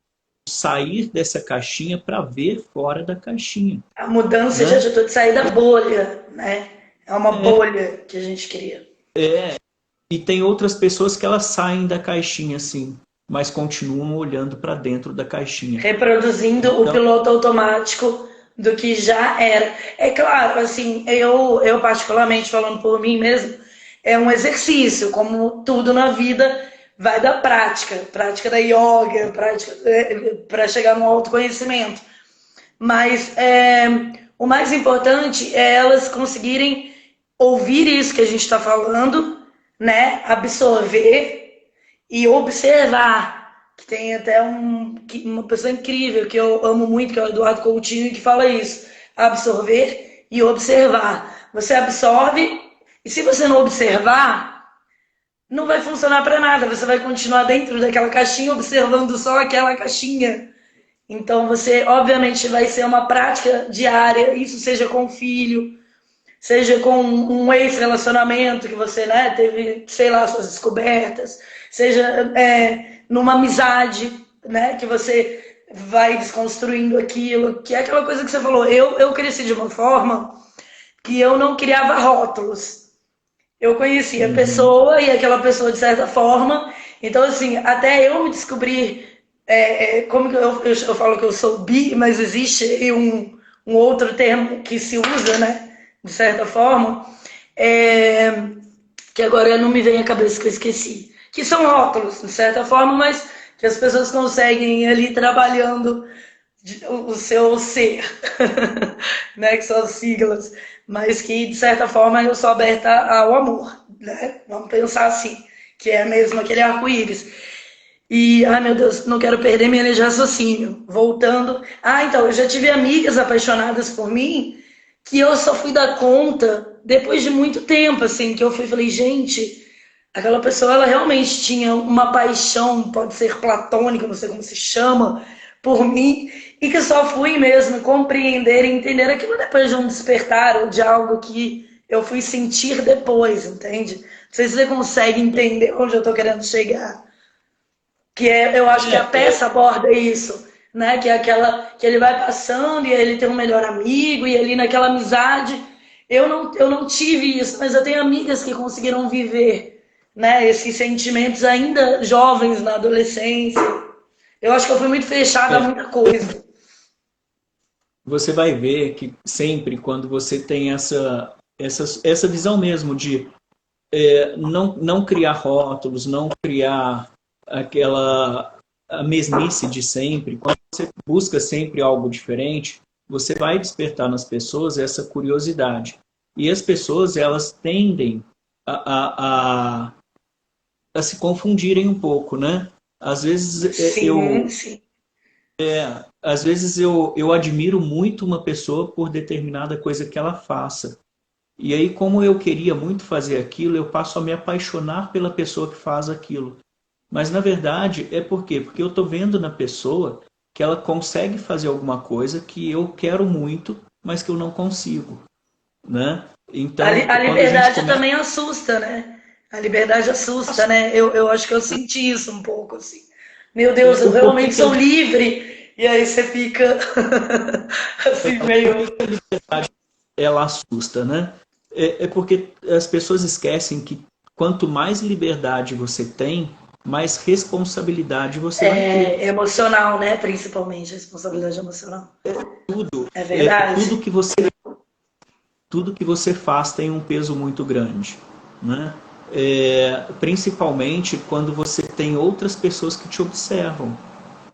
sair dessa caixinha para ver fora da caixinha, A mudança de né? atitude, sair da bolha, né? É uma bolha que a gente cria. E tem outras pessoas que elas saem da caixinha assim, mas continuam olhando para dentro da caixinha. Reproduzindo o Então, piloto automático do que já era. É claro, assim, eu particularmente falando por mim mesmo, é um exercício, como tudo na vida vai da prática da yoga, prática para chegar no autoconhecimento. Mas o mais importante é elas conseguirem ouvir isso que a gente está falando, né? Absorver e observar. Que tem até uma pessoa incrível que eu amo muito, que é o Eduardo Coutinho, que fala isso: absorver e observar. Você absorve, e se você não observar, não vai funcionar para nada. Você vai continuar dentro daquela caixinha, observando só aquela caixinha. Então você, obviamente, vai ser uma prática diária, isso seja com o filho, seja com um ex-relacionamento que você, né, teve, sei lá, suas descobertas, seja numa amizade, né, que você vai desconstruindo aquilo, que é aquela coisa que você falou. Eu cresci de uma forma que eu não criava rótulos. Eu conhecia a Uhum. pessoa e aquela pessoa de certa forma. Então, assim, até eu me descobrir como que eu falo que eu sou bi, mas existe um outro termo que se usa, né? De certa forma, é, que agora não me vem à cabeça que eu esqueci. Que são rótulos, de certa forma, mas que as pessoas conseguem ir ali trabalhando o seu ser, né? Que são as siglas, mas que de certa forma eu sou aberta ao amor, né? Vamos pensar assim, que é mesmo aquele arco-íris. E, ai meu Deus, não quero perder minha linha de raciocínio. Voltando. Ah, então, eu já tive amigas apaixonadas por mim que eu só fui dar conta depois de muito tempo, assim, que eu fui e falei, gente, aquela pessoa, ela realmente tinha uma paixão, pode ser platônica, não sei como se chama, por mim, e que só fui mesmo compreender e entender aquilo depois de um despertar ou de algo que eu fui sentir depois, entende? Não sei se você consegue entender onde eu tô querendo chegar. Que é, eu acho que a É, peça aborda isso, né? Que é aquela que ele vai passando e ele tem um melhor amigo e ali naquela amizade. Eu não tive isso, mas eu tenho amigas que conseguiram viver, né? Esses sentimentos ainda jovens na adolescência. Eu acho que eu fui muito fechada a é, muita coisa. você vai ver que sempre quando você tem essa visão mesmo de não criar rótulos, não criar aquela a mesmice de sempre, quando você busca sempre algo diferente, você vai despertar nas pessoas essa curiosidade. E as pessoas, elas tendem a, a, a, a se confundirem um pouco, né? Às vezes Sim, sim. eu admiro muito uma pessoa por determinada coisa que ela faça. E aí, como eu queria muito fazer aquilo, eu passo a me apaixonar pela pessoa que faz aquilo. Mas na verdade é por quê? Porque eu estou vendo na pessoa que ela consegue fazer alguma coisa que eu quero muito, mas que eu não consigo, né? Então, A quando a gente liberdade começa também assusta, né? A liberdade assusta, né? Eu acho que eu senti isso um pouco, assim. Meu Deus, eu o porquê realmente que a sou livre. E aí você fica assim, meio. ela assusta, né? É porque as pessoas esquecem que quanto mais liberdade você tem, mais responsabilidade você vai ter. Emocional, né? Principalmente, responsabilidade emocional. É verdade. Tudo que tudo que você faz tem um peso muito grande, né? Principalmente quando você tem outras pessoas que te observam.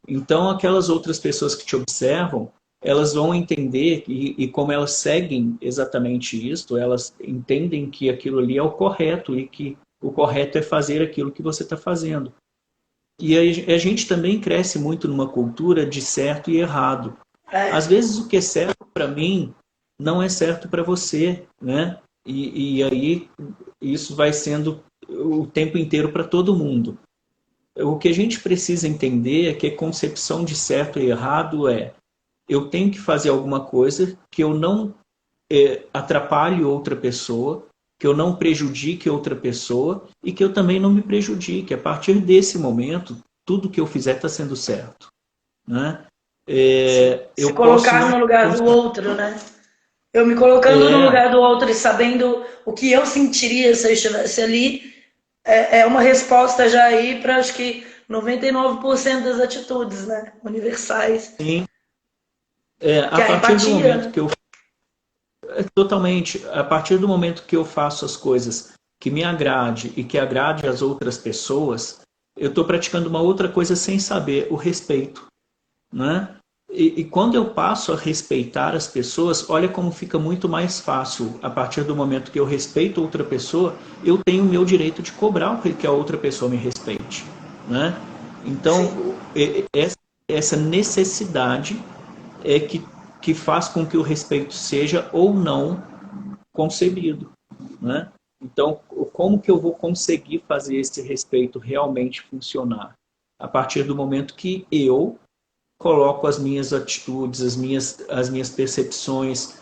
Então, aquelas outras pessoas que te observam, elas vão entender, e como elas seguem exatamente isso, elas entendem que aquilo ali é o correto e que o correto é fazer aquilo que você está fazendo. E a gente também cresce muito numa cultura de certo e errado. Às É. vezes o que é certo para mim não é certo para você, né? E aí isso vai sendo o tempo inteiro para todo mundo. O que a gente precisa entender é que a concepção de certo e errado é eu tenho que fazer alguma coisa que eu não atrapalhe outra pessoa, que eu não prejudique outra pessoa e que eu também não me prejudique. A partir desse momento, tudo que eu fizer está sendo certo, né? Se Eu posso colocar não no lugar do outro, né? Eu me colocando no é, lugar do outro e sabendo o que eu sentiria se eu estivesse ali, é uma resposta já aí para acho que 99% das atitudes, né? Universais. sim, Que a é a partir do empatia, momento né? que eu totalmente, a partir do momento que eu faço as coisas que me agrade e que agrade as outras pessoas, eu estou praticando uma outra coisa sem saber, o respeito, né? E quando eu passo a respeitar as pessoas, olha como fica muito mais fácil. A partir do momento que eu respeito outra pessoa, eu tenho o meu direito de cobrar que a outra pessoa me respeite, né? Sim. Então, essa necessidade é que faz com que o respeito seja ou não concebido, né? Então, como que eu vou conseguir fazer esse respeito realmente funcionar? A partir do momento que eu coloco as minhas atitudes, as minhas percepções,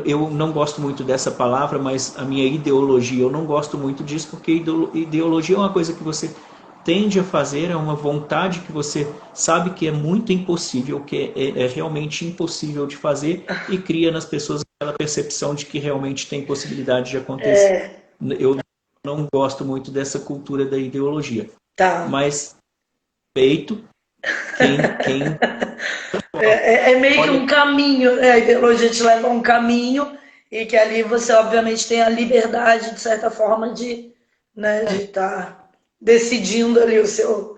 eu não gosto muito dessa palavra, mas a minha ideologia, eu não gosto muito disso, porque ideologia é uma coisa que você tende a fazer, é uma vontade que você sabe que é muito impossível, que é realmente impossível de fazer, e cria nas pessoas aquela percepção de que realmente tem possibilidade de acontecer. É, Eu não gosto muito dessa cultura da ideologia, tá. mas feito quem É meio que olha. um caminho, né? A ideologia te leva a um caminho e que ali você, obviamente, tem a liberdade, de certa forma, de, né, de estar decidindo ali o seu.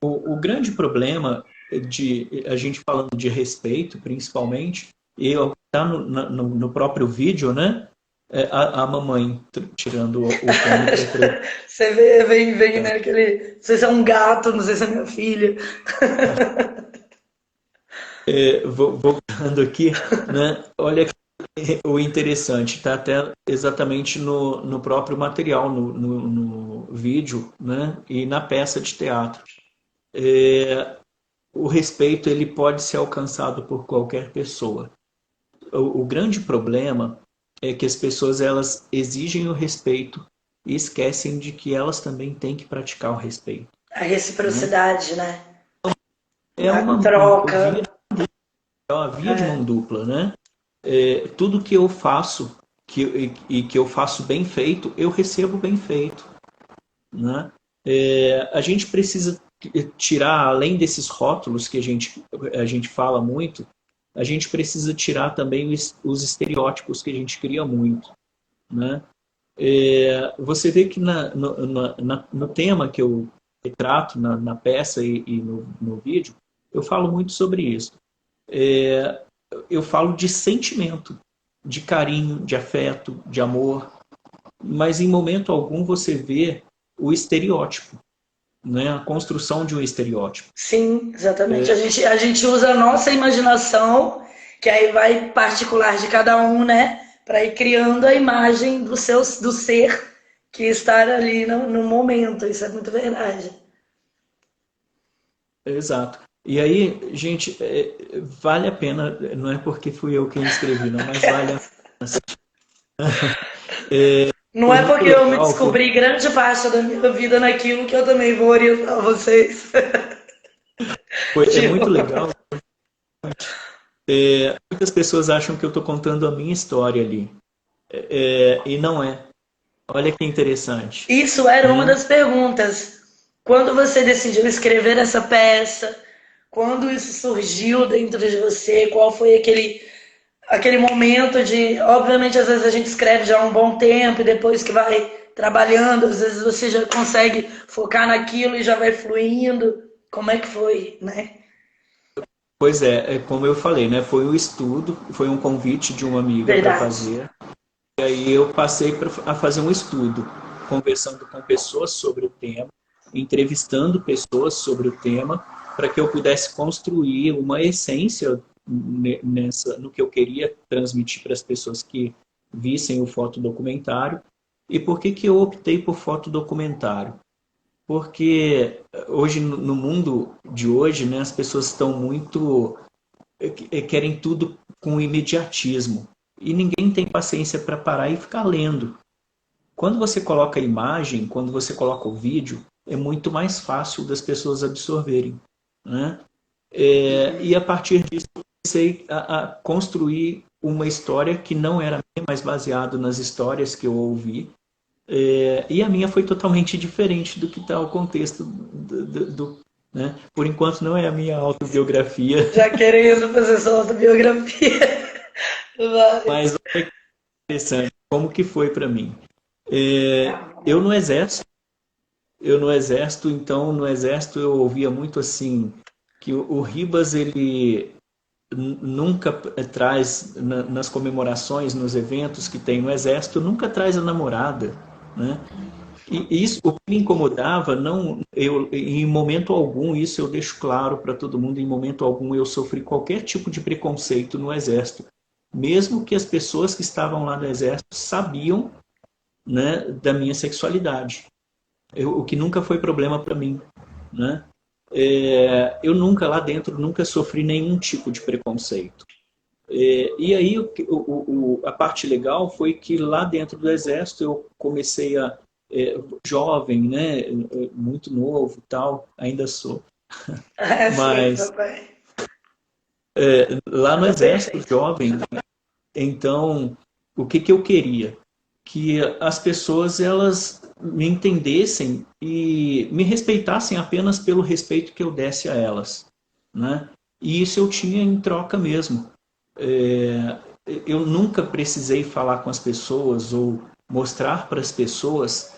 O grande problema de a gente falando de respeito, principalmente, e tá no próprio vídeo, né? A mamãe tirando o pano para Você vem, né, aquele. Não sei se é um gato, não sei se é minha filha. voltando aqui, né? Olha o interessante, tá até exatamente no próprio material, no vídeo, né? E na peça de teatro. O respeito ele pode ser alcançado por qualquer pessoa. O grande problema é que as pessoas elas exigem o respeito e esquecem de que elas também têm que praticar o respeito, A né? reciprocidade, né? É A uma via, troca. é uma via de É. mão dupla, né? Tudo que eu faço que eu faço bem feito, eu recebo bem feito, né? A gente precisa tirar, além desses rótulos que a gente fala muito, a gente precisa tirar também os estereótipos que a gente cria muito, né? Você vê que no tema que eu retrato, na peça e no vídeo, eu falo muito sobre isso. Eu falo de sentimento, de carinho, de afeto, de amor, mas em momento algum você vê o estereótipo, né? A construção de um estereótipo. Sim, exatamente. A gente usa a nossa imaginação, que aí vai particular de cada um, né? Para ir criando a imagem do ser que está ali no momento. Isso é muito verdade. Exato. E aí, gente, vale a pena, não é porque fui eu quem escrevi, não, mas vale a pena. Não Foi é muito porque eu me legal, porque descobri grande parte da minha vida naquilo que eu também vou orientar vocês. é muito Tipo, legal. Muitas pessoas acham que eu estou contando a minha história ali, e não é. Olha que interessante, isso era uma né? das perguntas. Quando você decidiu escrever essa peça, quando isso surgiu dentro de você, qual foi aquele momento de, obviamente, às vezes a gente escreve já há um bom tempo e depois que vai trabalhando, às vezes você já consegue focar naquilo e já vai fluindo. Como é que foi, né? Pois é, como eu falei, né? Foi um estudo, foi um convite de uma amiga para Verdade. fazer. E aí eu passei a fazer um estudo, conversando com pessoas sobre o tema, entrevistando pessoas sobre o tema, para que eu pudesse construir uma essência no que eu queria transmitir para as pessoas que vissem o fotodocumentário. E por que que eu optei por fotodocumentário? Porque hoje, no mundo de hoje, né, as pessoas estão muito querem tudo com imediatismo. E ninguém tem paciência para parar e ficar lendo. Quando você coloca a imagem, quando você coloca o vídeo, é muito mais fácil das pessoas absorverem, né? E a partir disso, eu comecei a construir uma história que não era minha, mas baseado nas histórias que eu ouvi. E a minha foi totalmente diferente do que está o contexto né? Por enquanto não é a minha autobiografia, Já querendo fazer sua autobiografia. Vai. mas olha que interessante como que foi para mim. Eu no exército, então no exército eu ouvia muito assim que o Ribas ele nunca traz nas comemorações, nos eventos que tem no exército, nunca traz a namorada, né? E isso o que me incomodava, não eu em momento algum, isso eu deixo claro para todo mundo, em momento algum eu sofri qualquer tipo de preconceito no exército, mesmo que as pessoas que estavam lá no exército sabiam, né, da minha sexualidade. O que nunca foi problema para mim, né? Eu nunca lá dentro nunca sofri nenhum tipo de preconceito. E aí a parte legal foi que lá dentro do Exército eu comecei jovem, né, muito novo, e tal, ainda sou, É, sim, mas também. lá no Nada Exército perfeito. jovem, então o que eu queria? Que as pessoas elas me entendessem e me respeitassem apenas pelo respeito que eu desse a elas, né? E isso eu tinha em troca mesmo. É, eu nunca precisei falar com as pessoas ou mostrar para as pessoas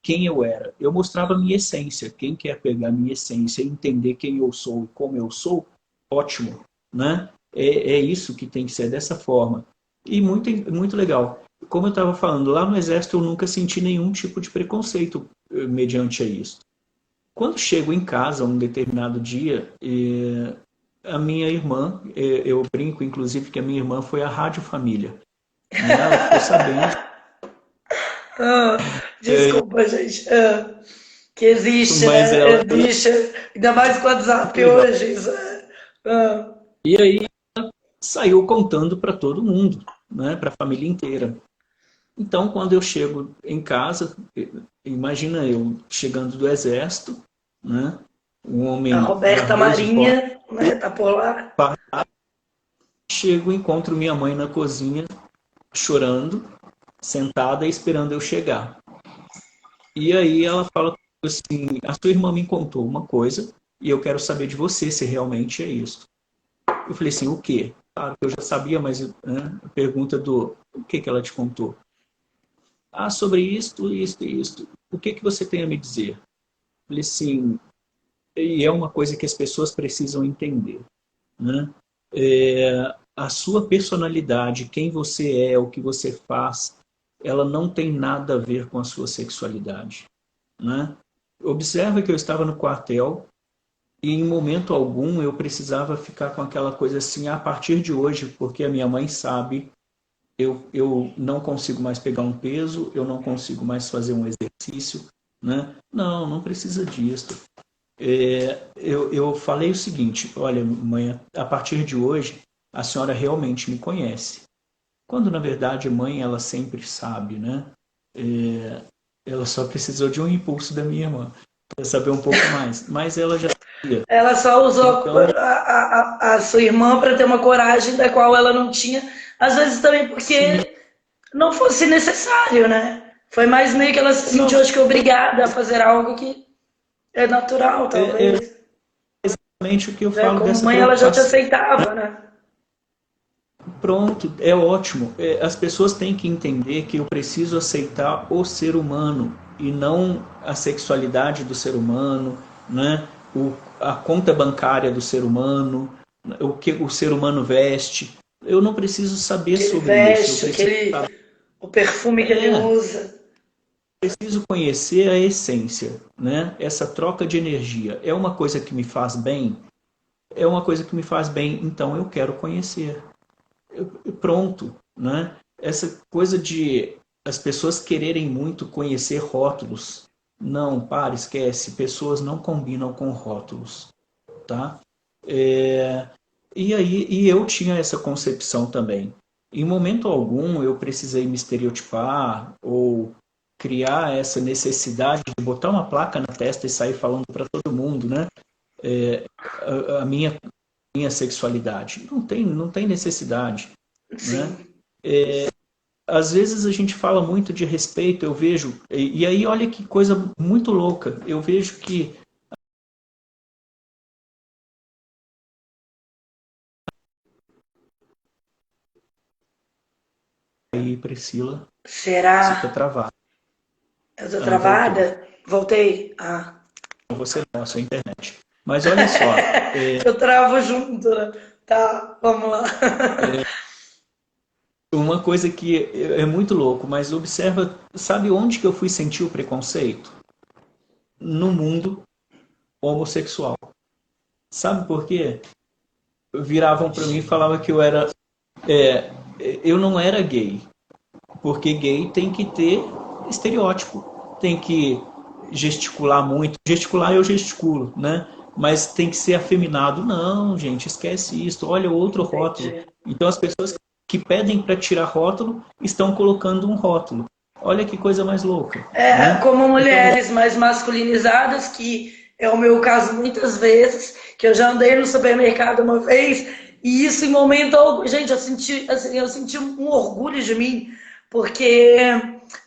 quem eu era. Eu mostrava a minha essência. Quem quer pegar a minha essência e entender quem eu sou e como eu sou, ótimo, né? É isso que tem que ser dessa forma. E muito, muito legal. Como eu estava falando, lá no Exército eu nunca senti nenhum tipo de preconceito mediante a isso. Quando chego em casa um determinado dia, a minha irmã, eu brinco inclusive que a minha irmã foi a Rádio Família, né? Ela ficou sabendo, Ah, desculpa, gente. Que existe, mas né? ela Existe. Ainda mais com o muito WhatsApp legal. hoje. Isso é. Ah, E aí saiu contando para todo mundo, né? Para a família inteira. Então, quando eu chego em casa, imagina eu chegando do Exército, né? Um a homem Roberta garboso, forte, Marinha, né? Tá por lá. chego e encontro minha mãe na cozinha chorando, sentada esperando eu chegar. E aí ela fala assim: a sua irmã me contou uma coisa e eu quero saber de você se realmente é isso. Eu falei assim: o quê? Claro que eu já sabia, mas né, a pergunta do o que ela te contou? Ah, sobre isto, isto e isto. O que você tem a me dizer? Eu falei assim, e é uma coisa que as pessoas precisam entender, né? A sua personalidade, quem você é, o que você faz, ela não tem nada a ver com a sua sexualidade, né? Observa que eu estava no quartel e em momento algum eu precisava ficar com aquela coisa assim, a partir de hoje, porque a minha mãe sabe, eu não consigo mais pegar um peso, eu não consigo mais fazer um exercício, né? Não, não precisa disso. Eu falei o seguinte, olha, mãe, a partir de hoje a senhora realmente me conhece. Quando na verdade a mãe ela sempre sabe, né? É, ela só precisou de um impulso da minha irmã para saber um pouco mais, mas ela já sabia. Ela só usou Então, a sua irmã para ter uma coragem da qual ela não tinha. Às vezes também sim, porque não fosse necessário, né? Foi mais meio que ela se não, sentiu, acho que, obrigada a fazer algo que é natural, é talvez. exatamente o que eu Né? falo Como dessa mãe, ela já te preocupação. aceitava, né? Pronto, é ótimo. As pessoas têm que entender que eu preciso aceitar o ser humano e não a sexualidade do ser humano, né? A conta bancária do ser humano, o que o ser humano veste. Eu não preciso saber Que ele sobre isso. Eu veste, preciso, o perfume que ele usa. preciso conhecer a essência, né? Essa troca de energia é uma coisa que me faz bem. É uma coisa que me faz bem, então eu quero conhecer. Pronto, né? Essa coisa de as pessoas quererem muito conhecer rótulos. Não, para, esquece. Pessoas não combinam com rótulos, tá? E eu tinha essa concepção também. Em momento algum eu precisei me estereotipar ou criar essa necessidade de botar uma placa na testa e sair falando para todo mundo, né? A minha sexualidade. Não tem necessidade, né? Sim. Às vezes a gente fala muito de respeito, eu vejo, e aí olha que coisa muito louca, eu vejo que aí, Priscila, você está Será? travada. Eu tô Aí voltou. travada? Voltei? Ah. Você não, a sua internet. Mas olha só, Eu travo junto, né? Tá, vamos lá. uma coisa que é muito louco, mas observa, sabe onde que eu fui sentir o preconceito? No mundo homossexual. Sabe por quê? Viravam para mim e falavam que é, eu não era gay. Porque gay tem que ter estereótipo, tem que gesticular muito. Gesticular eu gesticulo, né? Mas tem que ser afeminado. Não, gente, esquece isso. Olha outro rótulo. Entendi. Então as pessoas que pedem para tirar rótulo estão colocando um rótulo. Olha que coisa mais louca, né? Como Então, mulheres mais masculinizadas, que é o meu caso muitas vezes, que eu já andei no supermercado uma vez, e isso em momento algum, gente, eu senti, assim, eu senti um orgulho de mim, porque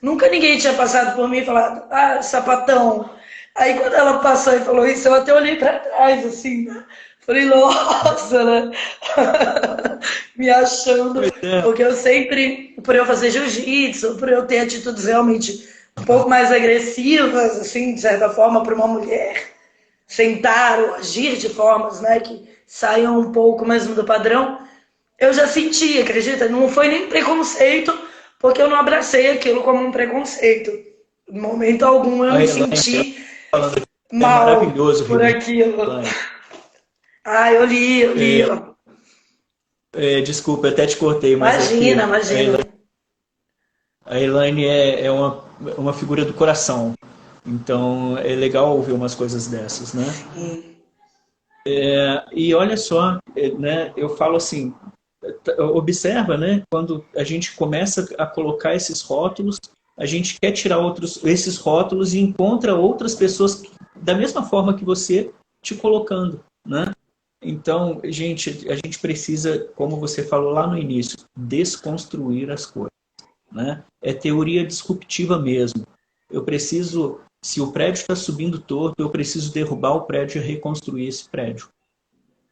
nunca ninguém tinha passado por mim e falado, ah, sapatão. Aí quando ela passou e falou isso, eu até olhei para trás, assim, né? Falei, nossa, né? Me achando, pois é, porque eu sempre, por eu fazer jiu-jitsu, por eu ter atitudes realmente um pouco mais agressivas, assim, de certa forma, para uma mulher sentar ou agir de formas, né, que saiam um pouco mesmo do padrão, eu já senti, acredita? Não foi nem preconceito, porque eu não abracei aquilo como um preconceito. Em momento algum eu a me Elaine senti falando aqui, é mal maravilhoso, por viu, aquilo. Elaine? Ah, eu li. Desculpa, eu até te cortei, mas é Imagina, que imagina. A Elaine é uma figura do coração. Então é legal ouvir umas coisas dessas, né? Sim. E olha só, né? Eu falo assim, observa, né? Quando a gente começa a colocar esses rótulos, a gente quer tirar esses rótulos e encontra outras pessoas da mesma forma que você te colocando, né? Então, gente, a gente precisa, como você falou lá no início, desconstruir as coisas, né? É teoria disruptiva mesmo. Eu preciso, se o prédio está subindo torto, eu preciso derrubar o prédio e reconstruir esse prédio,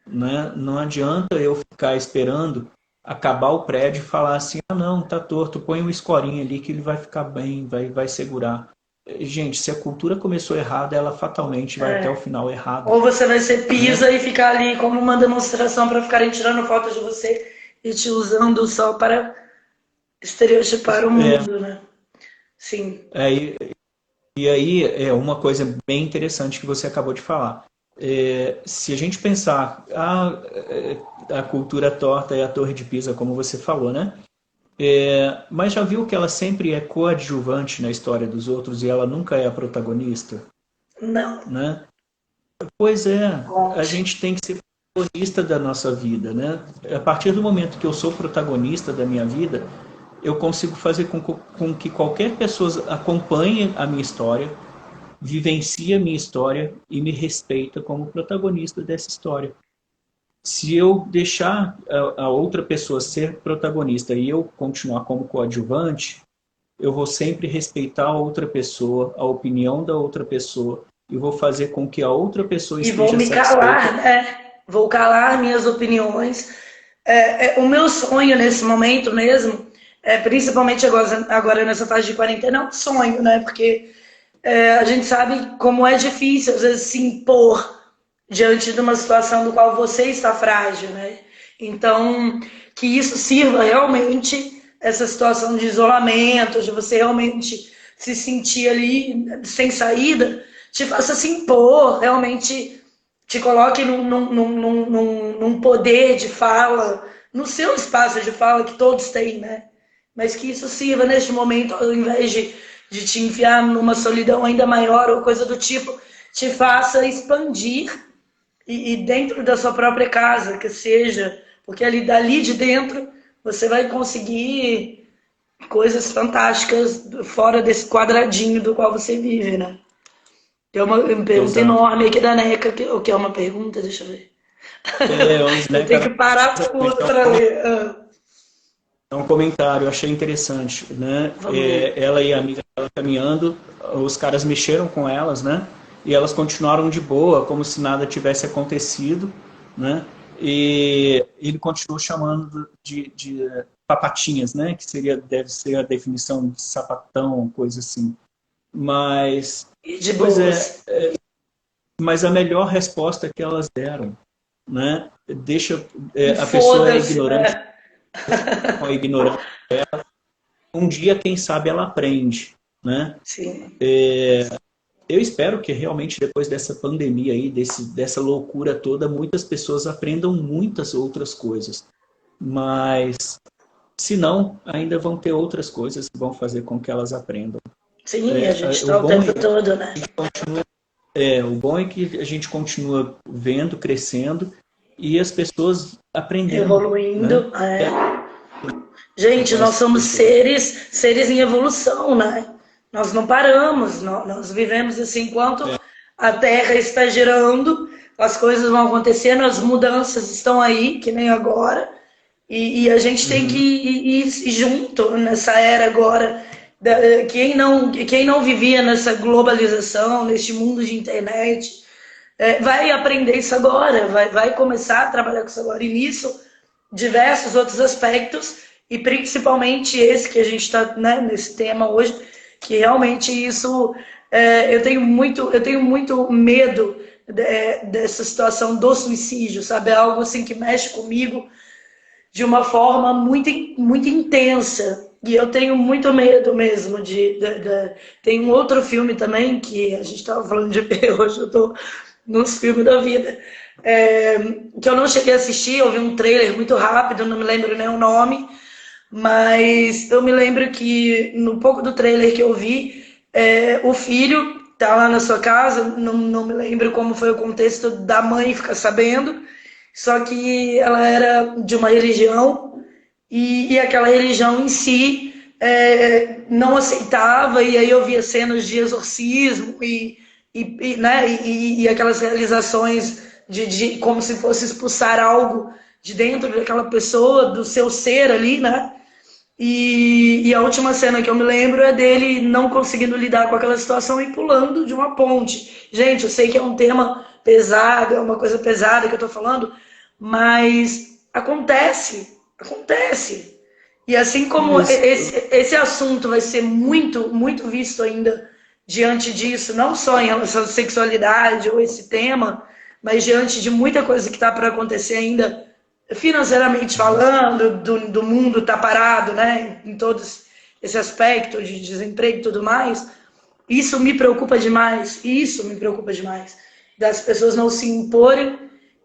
né? Não adianta eu ficar esperando acabar o prédio e falar assim, ah não, tá torto, põe um escorinho ali que ele vai ficar bem, vai segurar. Gente, se a cultura começou errada, ela fatalmente vai até o final errado, Ou você vai ser né? pisa e ficar ali como uma demonstração para ficarem tirando fotos de você e te usando só para estereotipar o É, mundo, né? Sim. é, e aí é uma coisa bem interessante que você acabou de falar. Se a gente pensar a cultura torta é a Torre de Pisa, como você falou, né? Mas já viu que ela sempre é coadjuvante na história dos outros e ela nunca é a protagonista, Não. né? Pois é, a Conte. gente tem que ser protagonista da nossa vida, né? A partir do momento que eu sou protagonista da minha vida, eu consigo fazer com que qualquer pessoa acompanhe a minha história, vivencie a minha história e me respeita como protagonista dessa história. Se eu deixar a outra pessoa ser protagonista e eu continuar como coadjuvante, eu vou sempre respeitar a outra pessoa, a opinião da outra pessoa, e vou fazer com que a outra pessoa E vou esteja me satisfeita. calar, né? Vou calar minhas opiniões. O meu sonho nesse momento mesmo, principalmente agora nessa fase de quarentena, é um sonho, né? Porque a gente sabe como é difícil, às vezes, se impor diante de uma situação do qual você está frágil, né? Então, que isso sirva realmente, essa situação de isolamento, de você realmente se sentir ali sem saída, te faça se impor, realmente te coloque num poder de fala, no seu espaço de fala que todos têm, né? Mas que isso sirva neste momento, ao invés de te enfiar numa solidão ainda maior ou coisa do tipo, te faça expandir e dentro da sua própria casa, que seja, porque ali dali de dentro você vai conseguir coisas fantásticas fora desse quadradinho do qual você vive, né? Tem uma pergunta Exato. enorme aqui da Neca, o que é uma pergunta? Deixa eu ver. Os Eu tenho Neca, que parar tudo para ler. é um comentário, eu achei interessante, né? Vamos ver. Ela e a amiga dela caminhando, os caras mexeram com elas, né? E elas continuaram de boa, como se nada tivesse acontecido, né? E ele continuou chamando de papatinhas, né? Que deve ser a definição de sapatão, coisa assim. Mas, E de pois é, boas. mas a melhor resposta que elas deram, né? Deixa E a pessoa é foda-se, ignorante né? com a ignorância. Um dia, quem sabe, ela aprende, né? Sim. Eu espero que realmente depois dessa pandemia aí, dessa loucura toda, muitas pessoas aprendam muitas outras coisas. Mas, se não, ainda vão ter outras coisas que vão fazer com que elas aprendam. Sim, a gente O está o bom tempo todo, né? o bom é que a gente continua vendo, crescendo, e as pessoas aprendendo, né? Evoluindo. Gente, nós somos seres em evolução, né? Nós não paramos, nós vivemos assim enquanto a Terra está girando, as coisas vão acontecendo, as mudanças estão aí, que nem agora, e a gente tem que ir junto nessa era agora. Quem não vivia nessa globalização, neste mundo de internet, vai aprender isso agora, vai começar a trabalhar com isso agora. E nisso, diversos outros aspectos, e principalmente esse que a gente está, né, nesse tema hoje, que realmente isso, eu tenho muito medo dessa situação do suicídio, sabe? É algo assim que mexe comigo de uma forma muito intensa. E eu tenho muito medo mesmo Tem um outro filme também que a gente estava falando de ver hoje, eu tô nos filmes da vida. Que eu não cheguei a assistir, eu vi um trailer muito rápido, não me lembro nem o nome, mas eu me lembro que no pouco do trailer que eu vi, o filho tá lá na sua casa, não me lembro como foi o contexto da mãe ficar sabendo, só que ela era de uma religião e aquela religião em si não aceitava, e aí eu via cenas de exorcismo né, e aquelas realizações de como se fosse expulsar algo de dentro daquela pessoa, do seu ser ali, né? E a última cena que eu me lembro é dele não conseguindo lidar com aquela situação e pulando de uma ponte. Gente, eu sei que é um tema pesado, é uma coisa pesada que eu tô falando, mas acontece. E assim como esse assunto vai ser muito visto ainda diante disso, não só em relação à sexualidade ou esse tema, mas diante de muita coisa que está para acontecer ainda, financeiramente falando, do mundo tá parado, né, em todos esse aspecto de desemprego e tudo mais, isso me preocupa demais, das pessoas não se imporem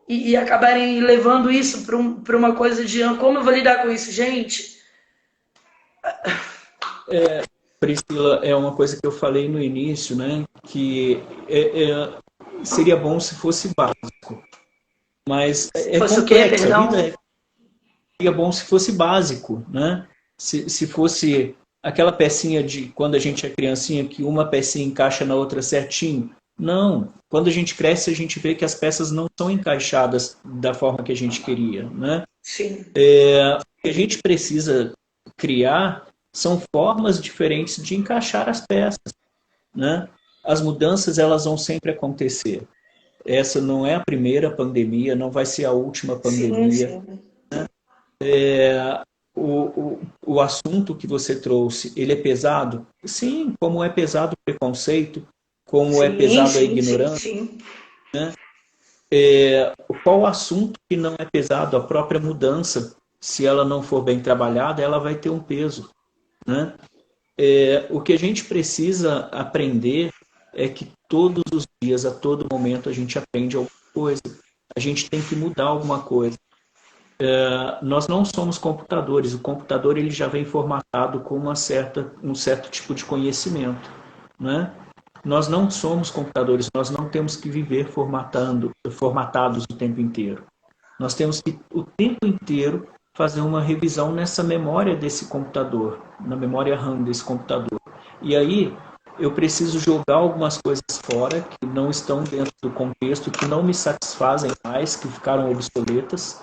e acabarem levando isso para uma coisa de como eu vou lidar com isso, gente. Priscila, é uma coisa que eu falei no início, né? Que seria bom se fosse básico. Mas é complexo. A vida seria bom se fosse básico, né? Se fosse aquela pecinha de quando a gente é criancinha, que uma pecinha encaixa na outra certinho. Não. Quando a gente cresce, a gente vê que as peças não são encaixadas da forma que a gente queria, né? Sim. O que a gente precisa criar são formas diferentes de encaixar as peças, né? As mudanças, elas vão sempre acontecer. Essa não é a primeira pandemia, não vai ser a última pandemia. Sim. Né? O assunto que você trouxe, ele é pesado? Sim, como é pesado o preconceito, como é pesado a ignorância. Sim. Né? Qual assunto que não é pesado? A própria mudança, se ela não for bem trabalhada, ela vai ter um peso. Né? O que a gente precisa aprender é que todos os dias, a todo momento, a gente aprende alguma coisa. A gente tem que mudar alguma coisa. Nós não somos computadores. O computador ele já vem formatado com um certo tipo de conhecimento. Né? Nós não somos computadores. Nós não temos que viver formatados o tempo inteiro. Nós temos que, o tempo inteiro, fazer uma revisão nessa memória desse computador, na memória RAM desse computador. E aí eu preciso jogar algumas coisas fora que não estão dentro do contexto, que não me satisfazem mais, que ficaram obsoletas,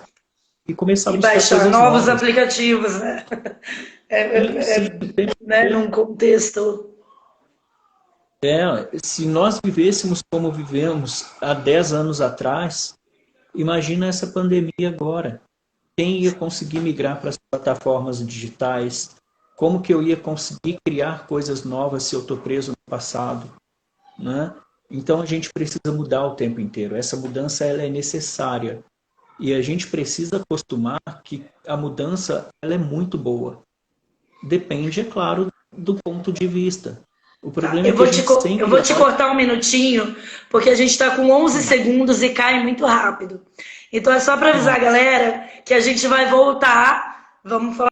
e começar a buscar baixar coisas novos novas. Aplicativos, né? Né? Num contexto. Se nós vivêssemos como vivemos há 10 anos atrás, imagina essa pandemia agora. Quem ia conseguir migrar para as plataformas digitais? Como que eu ia conseguir criar coisas novas se eu estou preso no passado? Né? Então a gente precisa mudar o tempo inteiro. Essa mudança ela é necessária. E a gente precisa acostumar que a mudança ela é muito boa. Depende, é claro, do ponto de vista. O problema é que eu vou te cortar um minutinho, porque a gente está com 11 segundos e cai muito rápido. Então é só para avisar a galera que a gente vai voltar. Vamos falar